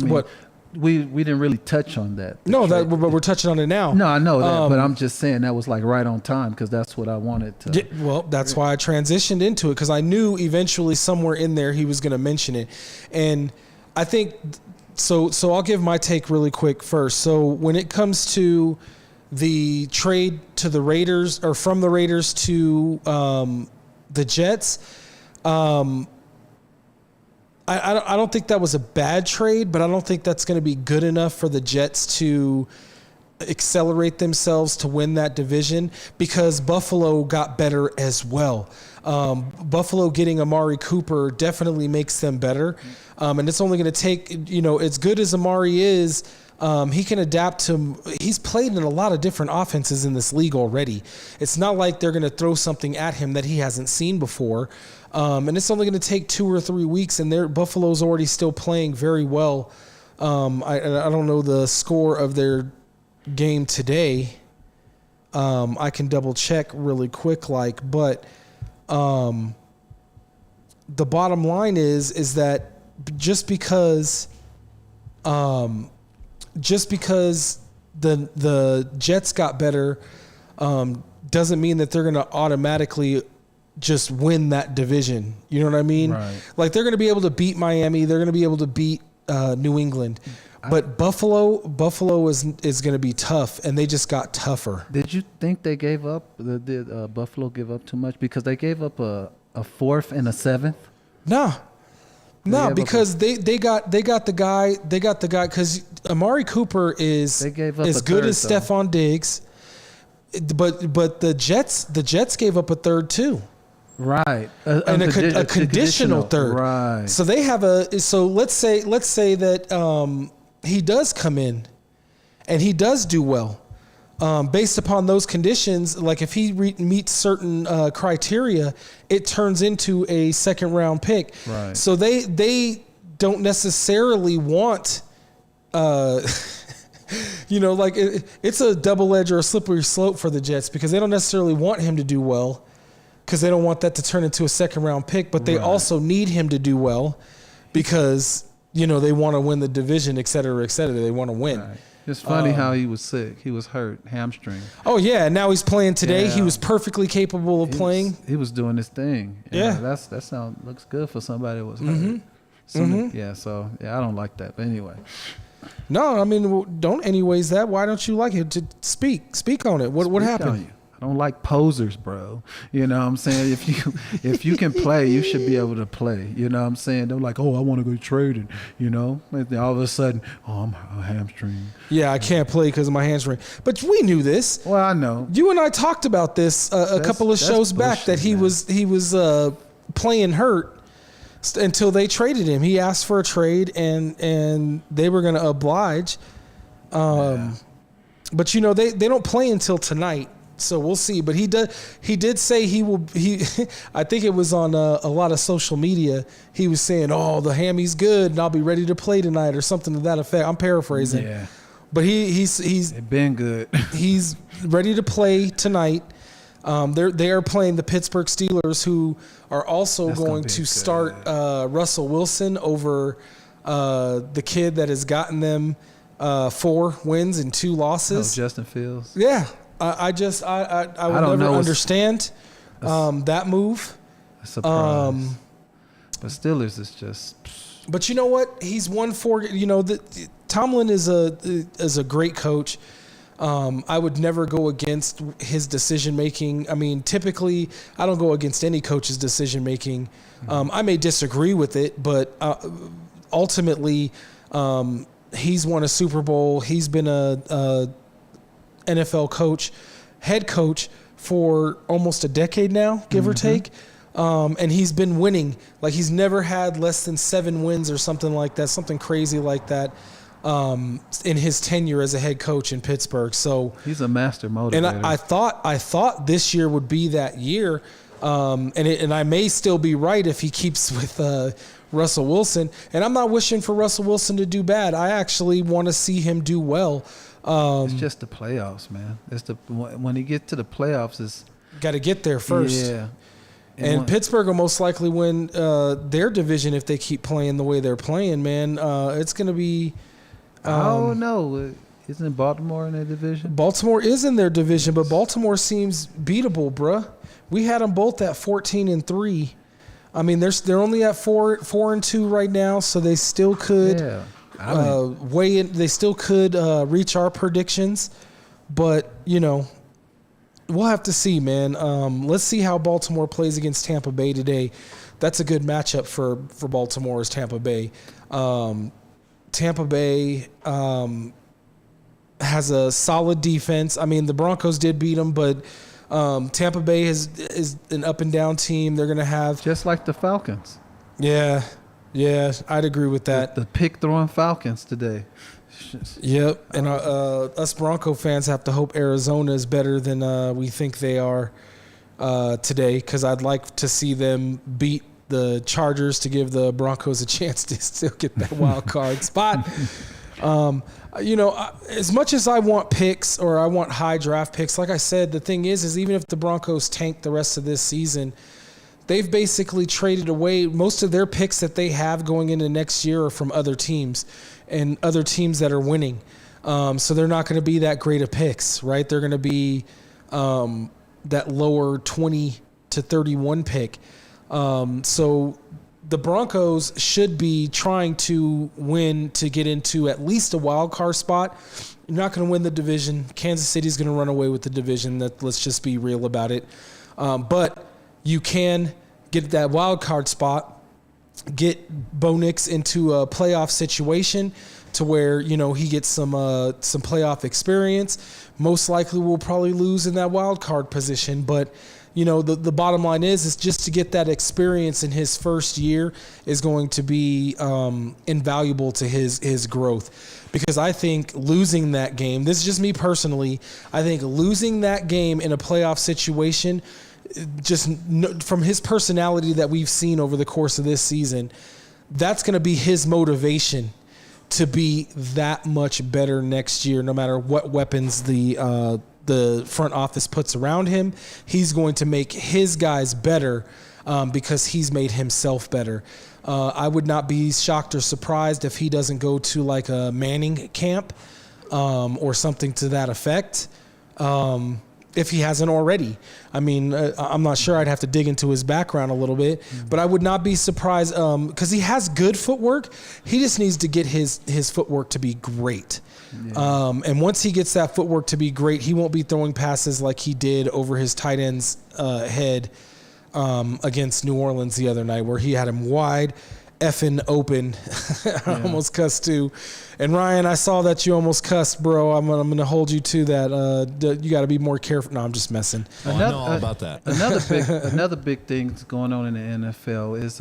What? We didn't really touch on that. But we're touching on it now. No, I know that, but I'm just saying that was like right on time because that's what I wanted to. Yeah, well, that's why I transitioned into it because I knew eventually somewhere in there he was going to mention it, and I think so. I'll give my take really quick first. So when it comes to the trade to the Raiders or from the Raiders to the Jets. I don't think that was a bad trade, but I don't think that's going to be good enough for the Jets to accelerate themselves to win that division because Buffalo got better as well. Buffalo getting Amari Cooper definitely makes them better. And it's only going to take, as good as Amari is, he can adapt to. He's played in a lot of different offenses in this league already. It's not like they're going to throw something at him that he hasn't seen before. And it's only going to take 2 or 3 weeks, and Buffalo's already still playing very well. I don't know the score of their game today. I can double check really quick, but the bottom line is that just because the Jets got better doesn't mean that they're going to automatically just win that division. You know what I mean? Right. Like they're going to be able to beat Miami. They're going to be able to beat New England. But Buffalo is going to be tough, and they just got tougher. Did you think they gave up? Did Buffalo give up too much? Because they gave up a 4th and a 7th? No, because they got the guy because Amari Cooper is as good as Stephon Diggs, but the Jets gave up a 3rd too. Right, and a conditional 3rd. Right. So they have let's say that he does come in, and he does do well, based upon those conditions. Like if he meets certain criteria, it turns into a 2nd round pick. Right. So they don't necessarily want. It's a double edge or a slippery slope for the Jets because they don't necessarily want him to do well. Because they don't want that to turn into a 2nd round pick, but they also need him to do well because, they want to win the division, et cetera, et cetera. They want to win. Right. It's funny how he was sick. He was hurt, hamstring. Oh, yeah. And now he's playing today. Yeah. He was perfectly capable of playing. He was doing his thing. Yeah. That looks good for somebody that was hurt. Yeah, I don't like that. But anyway. No, I mean, don't anyways that. Why don't you like it? To speak on it. What happened? I don't like posers, bro. You know what I'm saying? If you can play, you should be able to play. You know what I'm saying? They're like, oh, I want to go trading. You know, and then all of a sudden, oh, I'm a hamstring. Yeah, I can't play because of my hamstring. But we knew this. Well, I know. You and I talked about this a couple of shows back that he was playing hurt until they traded him. He asked for a trade, and they were going to oblige. But you know they don't play until tonight. So we'll see, but he did say he will. I think it was on a lot of social media. He was saying, "Oh, the hammy's good, and I'll be ready to play tonight," or something to that effect. I'm paraphrasing. Yeah, but he's been good. He's ready to play tonight. They are playing the Pittsburgh Steelers, who are also going to start Russell Wilson over the kid that has gotten them 4 wins and 2 losses. Oh, Justin Fields. Yeah. I will never understand that move. A surprise. But Steelers is just. But you know what? He's won 4. You know, Tomlin is a great coach. I would never go against his decision making. I mean, typically, I don't go against any coach's decision making. I may disagree with it, but ultimately, he's won a Super Bowl. He's been a NFL head coach for almost a decade now, give or take. And he's been winning. Like, he's never had less than 7 wins or something like that, something crazy like that, in his tenure as a head coach in Pittsburgh. So he's a master motivator. And I thought this year would be that year. And I may still be right if he keeps with Russell Wilson. And I'm not wishing for Russell Wilson to do bad. I actually want to see him do well. It's just the playoffs, man. When you get to the playoffs, it's got to get there first. Yeah. And Pittsburgh will most likely win their division if they keep playing the way they're playing, man. It's going to be. Oh no! Isn't Baltimore in their division? Baltimore is in their division, but Baltimore seems beatable, bruh. We had them both at 14-3. I mean, they're only at 4-2 right now, so they still could. Yeah. Weigh in. They still could reach our predictions, but you know, we'll have to see, man. Let's see how Baltimore plays against Tampa Bay today. That's a good matchup for Baltimore is Tampa Bay. Tampa Bay has a solid defense. I mean, the Broncos did beat them, but Tampa Bay is an up and down team. They're going to have just like the Falcons. Yeah, I'd agree with that. The pick-throwing Falcons today. Yep, and us Bronco fans have to hope Arizona is better than we think they are today, because I'd like to see them beat the Chargers to give the Broncos a chance to still get that wild card spot. You know, as much as I want picks or I want high draft picks, like I said, the thing is even if the Broncos tank the rest of this season, they've basically traded away most of their picks that they have going into next year are from other teams and other teams that are winning. So they're not going to be that great of picks, right? They're going to be that lower 20 to 31 pick. So the Broncos should be trying to win to get into at least a wild card spot. You're not going to win the division. Kansas City's going to run away with the division. Let's just be real about it. But you can get that wild card spot, get Bo Nix into a playoff situation to where, you know, he gets some playoff experience. Most likely will probably lose in that wild card position, but you know, the bottom line is just to get that experience in his first year is going to be invaluable to his growth. Because I think losing that game, this is just me personally, I think losing that game in a playoff situation, just from his personality that we've seen over the course of this season, that's going to be his motivation to be that much better next year, no matter what weapons the front office puts around him. He's going to make his guys better because he's made himself better. I would not be shocked or surprised if he doesn't go to like a Manning camp or something to that effect. if he hasn't already. I mean, I'm not sure. I'd have to dig into his background a little bit, but I would not be surprised because he has good footwork. He just needs to get his footwork to be great. Yeah. And once he gets that footwork to be great, he won't be throwing passes like he did over his tight end's head against New Orleans the other night, where he had him wide effing open. I almost cussed too. And Ryan, I saw that you almost cussed, bro. I'm gonna hold you to that. You got to be more careful. No, I'm just messing. I know all about that. Another big thing that's going on in the NFL is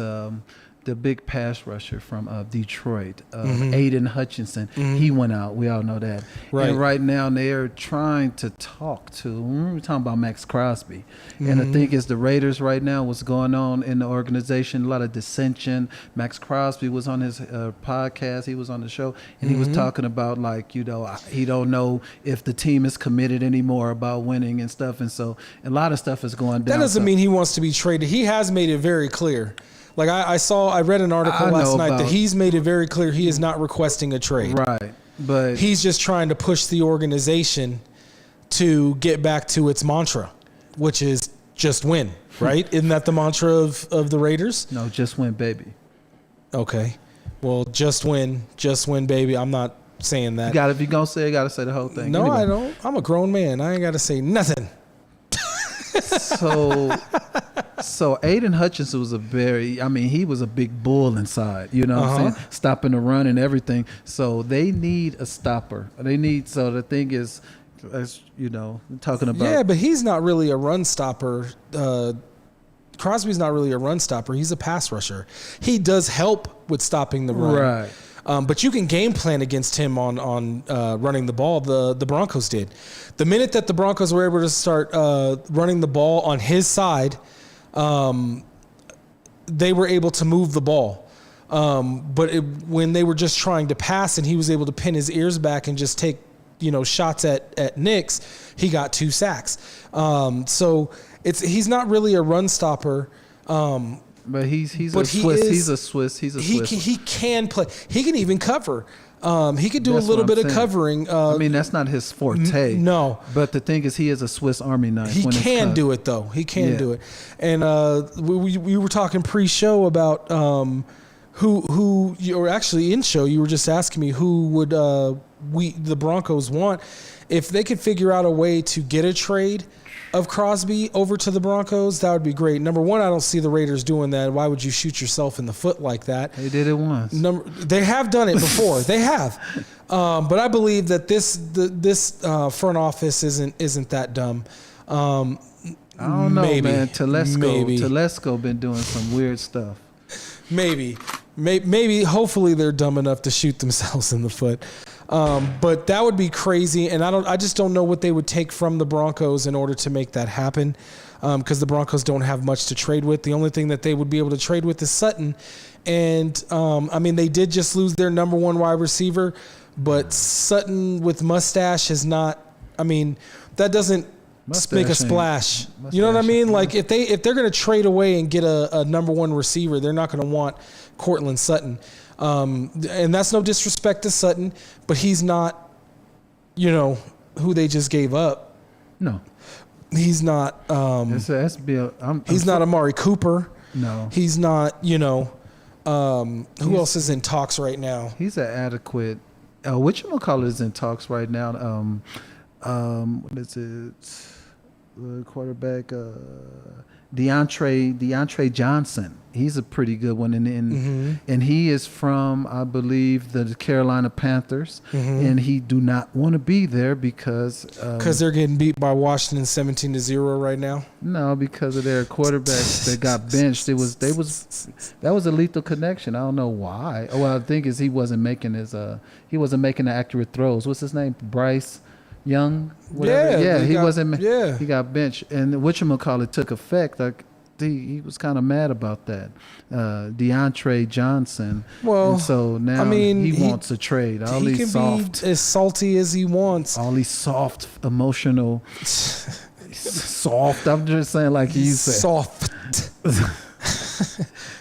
the big pass rusher from Detroit, Aiden Hutchinson. He went out. We all know that. Right. And right now they are trying to talk to. We're talking about Max Crosby, and the thing is, the Raiders right now, what's going on in the organization? A lot of dissension. Max Crosby was on his podcast. He was on the show, and he was talking about he don't know if the team is committed anymore about winning and stuff. And so a lot of stuff is going down. That doesn't mean he wants to be traded. He has made it very clear. Like I read an article last night that he's made it very clear he is not requesting a trade. Right. But he's just trying to push the organization to get back to its mantra, which is just win, right? Isn't that the mantra of the Raiders? No, just win, baby. Okay. Well, just win, baby. I'm not saying that. If you're going to say it, you got to say the whole thing. No, anyway. I don't. I'm a grown man. I ain't got to say nothing. So Aiden Hutchinson was he was a big bull inside, you know what I'm saying? Stopping the run and everything. So they need a stopper. So the thing is, as you know, talking about. Yeah, but he's not really a run stopper. Crosby's not really a run stopper. He's a pass rusher. He does help with stopping the run. Right. But you can game plan against him on running the ball. The Broncos did. The minute that the Broncos were able to start running the ball on his side, they were able to move the ball. But when they were just trying to pass and he was able to pin his ears back and just take shots at Knicks, he got 2 sacks. So he's not really a run stopper. But he's a Swiss. He can play. He can even cover. He could do a little bit of covering. That's not his forte. No. But the thing is, he is a Swiss Army knife. He can do it, though. He can do it. And we were talking pre-show about who or actually in show, you were just asking me who would the Broncos want. If they could figure out a way to get a trade of Crosby over to the Broncos, that would be great. Number one, I don't see the Raiders doing that. Why would you shoot yourself in the foot like that? They did it once. They have done it before. They have. But I believe that this front office isn't that dumb. I don't know, man. Telesco been doing some weird stuff. Maybe. Hopefully they're dumb enough to shoot themselves in the foot. But that would be crazy, and I just don't know what they would take from the Broncos in order to make that happen, because the Broncos don't have much to trade with. The only thing that they would be able to trade with is Sutton, and they did just lose their number 1 wide receiver, but Sutton with mustache is not. That doesn't make a splash. You know what I mean? Like if they're going to trade away and get a number 1 receiver, they're not going to want Courtland Sutton. And that's no disrespect to Sutton, but he's not, who they just gave up. No, he's not. He's not Amari Cooper. No, he's not. Who else is in talks right now? He's an adequate. Whatchamacallit is in talks right now. What is it? The quarterback, DeAndre Johnson. He's a pretty good one, and he is from, I believe, the Carolina Panthers, and he do not want to be there because they're getting beat by Washington 17-0 right now. No, because of their quarterbacks that got benched. That was a lethal connection. I don't know why. Well, I think is he wasn't making the accurate throws. What's his name? Bryce Young, whatever. He got benched, and whatchamacallit took effect. Like he was kind of mad about that. DeAndre Johnson. Well, and so now he wants a trade. All he these can be as salty as he wants. All these soft, emotional, soft. I'm just saying, like you said, soft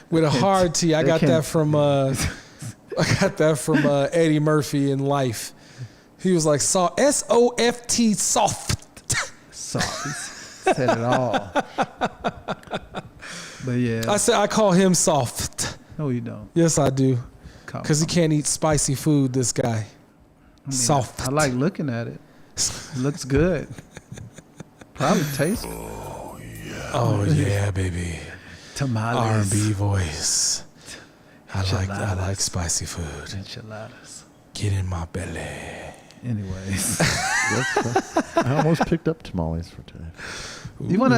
with a hard T. I got that from Eddie Murphy in Life. He was like, S-O-F-T, soft. soft. He said it all. But yeah. I call him soft. No, you don't. Yes, I do. Because he can't eat spicy food, this guy. Soft. I like looking at it. It looks good. Probably tastes. Oh yeah, baby. Tamales. R&B voice. I like spicy food. Enchiladas. Get in my belly. Anyways. I almost picked up tamales for today. You want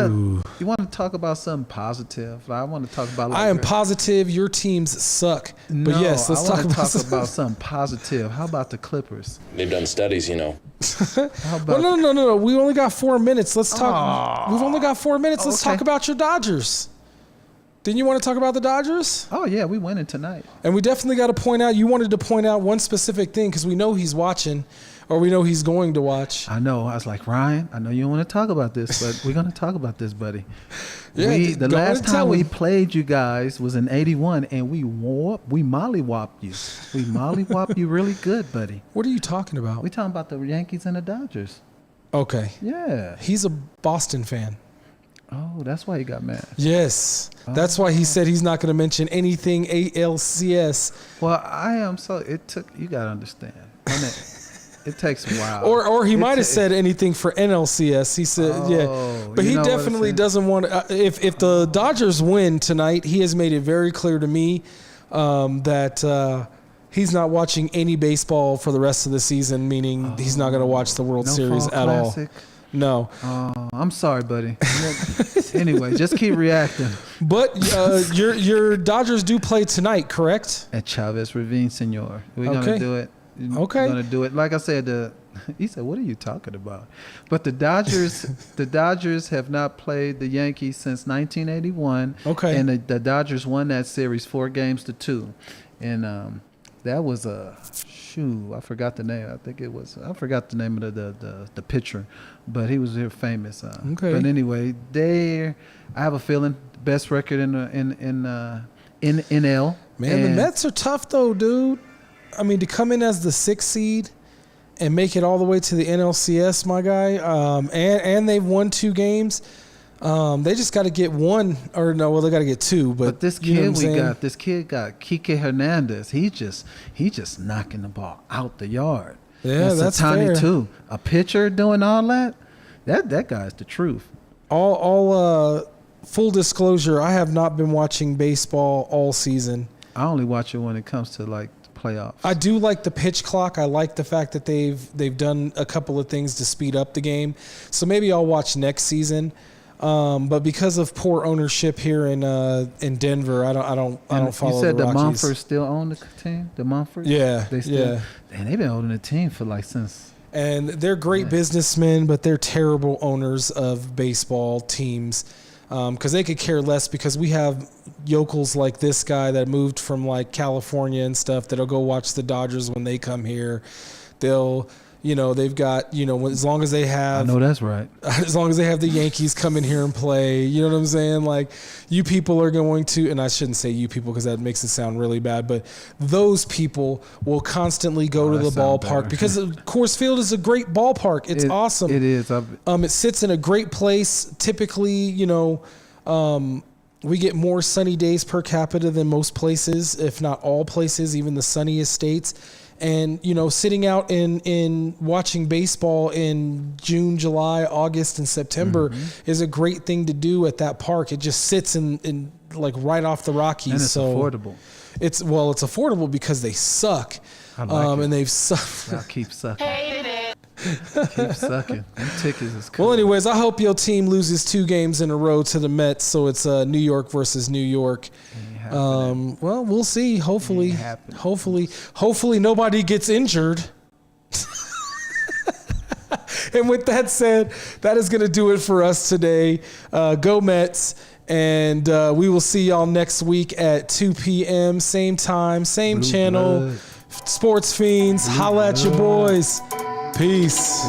to talk about something positive? I want to talk about. I am positive your teams suck. But yes, let's talk about something positive. How about the Clippers? They've done studies, you know. How about no. We only got 4 minutes. Let's talk. We've only got 4 minutes. Let's talk about your Dodgers. Didn't you want to talk about the Dodgers? Oh yeah, we winning tonight. And we definitely got to point out. You wanted to point out one specific thing because we know he's watching. Or we know he's going to watch. I know. I was like, Ryan, I know you don't want to talk about this, but we're going to talk about this, buddy. Yeah, the last time we played you guys was in 81, and we mollywopped you. We mollywopped you really good, buddy. What are you talking about? We talking about the Yankees and the Dodgers. Okay. Yeah. He's a Boston fan. Oh, that's why he got mad. Yes. That's why he said he's not going to mention anything ALCS. Well, I am so – you got to understand. It takes a while. Or he might have said anything for NLCS. He said, But he definitely doesn't want to. If the Dodgers win tonight, he has made it very clear to me that he's not watching any baseball for the rest of the season, meaning he's not going to watch the World Series at Classic. all. No. I'm sorry, buddy. Anyway, just keep reacting. But your Dodgers do play tonight, correct? At Chavez Ravine, senor. We're going to do it. Okay. Going to do it. Like I said, he said, what are you talking about? But the Dodgers have not played the Yankees since 1981. Okay. And the Dodgers won that series 4-2. And that was I forgot the name. I forgot the name of the pitcher, but he was very famous. Okay. But anyway, I have a feeling best record in NL. Man, the Mets are tough though, dude. I mean, to come in as the 6th seed and make it all the way to the NLCS, my guy, and they've won 2 games. They just got to get one, or no, well, they got to get 2. But this kid this kid got Kike Hernandez. He just knocking the ball out the yard. Yeah, that's fair. Too. A pitcher doing all that. That guy's the truth. All full disclosure, I have not been watching baseball all season. I only watch it when it comes to like playoffs. I do like the pitch clock. I like the fact that they've done a couple of things to speed up the game. So maybe I'll watch next season. But because of poor ownership here in Denver, I don't follow. You said the the Rockies. Mumfords still own the team. The Mumfords. Yeah, And they've been owning the team for like since. And they're great businessmen, but they're terrible owners of baseball teams. Because they could care less, because we have yokels like this guy that moved from like California and stuff that'll go watch the Dodgers when they come here. They've got, as long as they have. I know that's right. As long as they have the Yankees come in here and play, you know what I'm saying? Like, you people are going to, and I shouldn't say you people because that makes it sound really bad, but those people will constantly go to the ballpark because Coors Field is a great ballpark. It's awesome. It is. It sits in a great place. Typically, we get more sunny days per capita than most places, if not all places, even the sunniest states. And, sitting out in watching baseball in June, July, August, and September is a great thing to do at that park. It just sits in like right off the Rockies. And it's affordable. It's affordable because they suck. I like it. And they've sucked. I'll keep sucking. Keep sucking. Them tickets is cool. Well, anyways, I hope your team loses 2 games in a row to the Mets, so it's New York versus New York. Well, we'll see. Hopefully nobody gets injured. And with that said, that is going to do it for us today. Go Mets. And we will see y'all next week at 2 p.m. Same time, same channel. Sportz Phenz. Holla at your boys. Peace.